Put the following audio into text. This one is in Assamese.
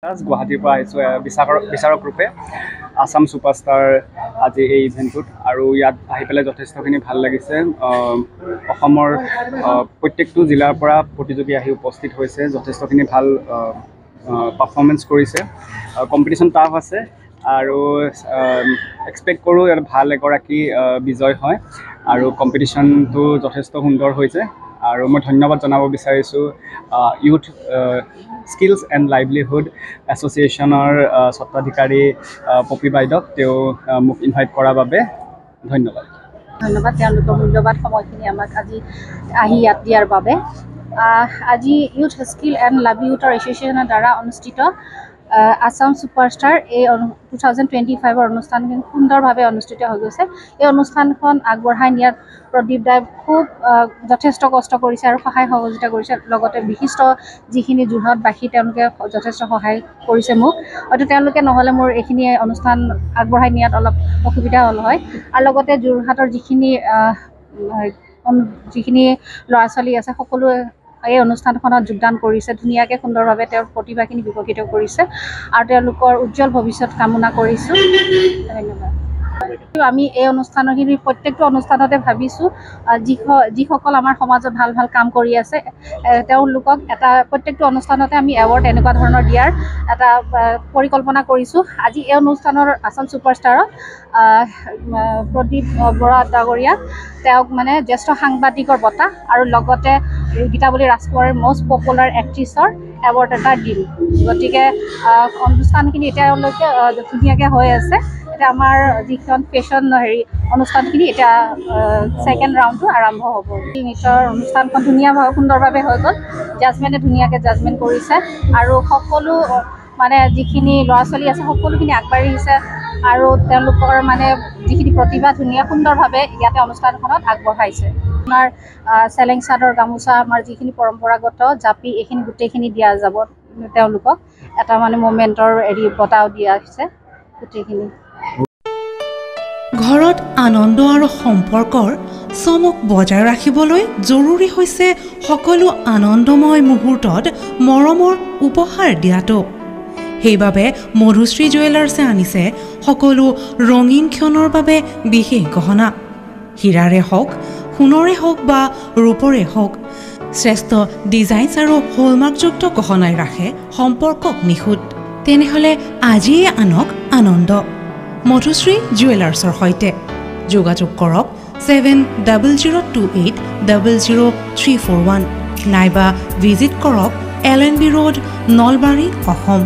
গুৱাহাটীৰ পৰা আহিছোঁ বিচাৰক ৰূপে আছাম ছুপাৰষ্টাৰ আজি এই ইভেণ্টটোত আৰু ইয়াত আহি পেলাই যথেষ্টখিনি ভাল লাগিছে। অসমৰ প্ৰত্যেকটো জিলাৰ পৰা প্ৰতিযোগী আহি উপস্থিত হৈছে, যথেষ্টখিনি ভাল পাৰফৰ্মেঞ্চ কৰিছে। কম্পিটিশ্যন টাফ আছে আৰু এক্সপেক্ট কৰোঁ ইয়াত ভাল এগৰাকী বিজয় হয় আৰু কম্পিটিশ্যনটো যথেষ্ট সুন্দৰ হৈছে। আৰু মই ধন্যবাদ জনাব বিচাৰিছোঁ ইউথ স্কিলছ এণ্ড লাইভলিহুড এছ'চিয়েশ্যনৰ স্বত্বাধিকাৰী পপী বাইদেউক তেওঁ মোক ইনভাইট কৰাৰ বাবে ধন্যবাদ। তেওঁলোকৰ মূল্যৱান সময়খিনি আমাক আজি আহি ইয়াত দিয়াৰ বাবে। আজি ইউথ স্কিল এণ্ড লাইভলিহুডৰ এছ'চিয়েশ্যনৰ দ্বাৰা অনুষ্ঠিত আছাম ছুপাৰষ্টাৰ এই 2025 অনুষ্ঠানখন সুন্দৰভাৱে অনুষ্ঠিত হৈ গৈছে। এই অনুষ্ঠানখন আগবঢ়াই নিয়াত প্ৰদীপ দাই খুব যথেষ্ট কষ্ট কৰিছে আৰু সহায় সহযোগিতা কৰিছে। লগতে বিশিষ্ট যিখিনি যোৰহাটবাসী তেওঁলোকে যথেষ্ট সহায় কৰিছে মোক। হয়তো তেওঁলোকে নহ'লে মোৰ এইখিনি অনুষ্ঠান আগবঢ়াই নিয়াত অলপ অসুবিধা হ'ল হয়। আৰু লগতে যোৰহাটৰ যিখিনি ল'ৰা ছোৱালী আছে সকলোৱে এই অনুষ্ঠানখনত যোগদান কৰিছে। ধুনীয়াকৈ সুন্দৰভাৱে তেওঁৰ প্ৰতিভাখিনি বিকশিত কৰিছে আৰু তেওঁলোকৰ উজ্জ্বল ভৱিষ্যত কামনা কৰিছোঁ। ধন্যবাদ। আমি এই অনুষ্ঠানখিনি প্ৰত্যেকটো অনুষ্ঠানতে ভাবিছোঁ যিসকল আমাৰ সমাজত ভাল ভাল কাম কৰি আছে তেওঁলোকক প্ৰত্যেকটো অনুষ্ঠানতে আমি এৱাৰ্ড এনেকুৱা ধৰণৰ দিয়াৰ এটা পৰিকল্পনা কৰিছোঁ। আজি এই অনুষ্ঠানৰ আছাম ছুপাৰষ্টাৰত প্ৰদীপ বৰা ডাঙৰীয়াক তেওঁক মানে জ্যেষ্ঠ সাংবাদিকৰ বঁটা আৰু লগতে গীতাৱলী ৰাজকুমাৰীৰ মষ্ট পপুলাৰ এক্ট্ৰেছৰ এৱাৰ্ড এটা দিম। গতিকে অনুষ্ঠানখিনি এতিয়ালৈকে ধুনীয়াকৈ হৈ আছে। এতিয়া আমাৰ যিখন ফেশ্বন অনুষ্ঠানখিনি এতিয়া ছেকেণ্ড ৰাউণ্ডটো আৰম্ভ হ'ব। নৃত্যৰ অনুষ্ঠানখন ধুনীয়াভাৱে সুন্দৰভাৱে হৈ গ'ল। জাজমেণ্টে ধুনীয়াকৈ জাজমেণ্ট কৰিছে আৰু সকলো মানে যিখিনি ল'ৰা ছোৱালী আছে সকলোখিনি আগবাঢ়িছে আৰু তেওঁলোকৰ মানে যিখিনি প্ৰতিভা ধুনীয়া সুন্দৰভাৱে ইয়াতে অনুষ্ঠানখনত আগবঢ়াইছে। আপোনাৰ চেলেং চাদৰ গামোচা আমাৰ যিখিনি পৰম্পৰাগত জাপি এইখিনি গোটেইখিনি দিয়া যাব। তেওঁলোকক এটা মানে মমেণ্টৰ বঁটাও দিয়া হৈছে গোটেইখিনি। ঘৰত আনন্দ আৰু সম্পৰ্কৰ চমক বজাই ৰাখিবলৈ জৰুৰী হৈছে সকলো আনন্দময় মুহূৰ্তত মৰমৰ উপহাৰ দিয়াটো। সেইবাবে মধুশ্ৰী জুৱেলাৰ্ছে আনিছে সকলো ৰঙীন ক্ষণৰ বাবে বিশেষ গহনা। হীৰাৰে হওক, সোণৰে হওক বা ৰূপৰে হওক, শ্ৰেষ্ঠ ডিজাইনছ আৰু হলমাৰ্কযুক্ত গহনাই ৰাখে সম্পৰ্কক নিখুঁত। তেনেহ'লে আজিয়ে আনক আনন্দ মধুশ্ৰী জুৱেলাৰ্ছৰ সৈতে। যোগাযোগ কৰক 7028000341 নাইবা ভিজিট কৰক LNB ৰোড, নলবাৰী, অসম।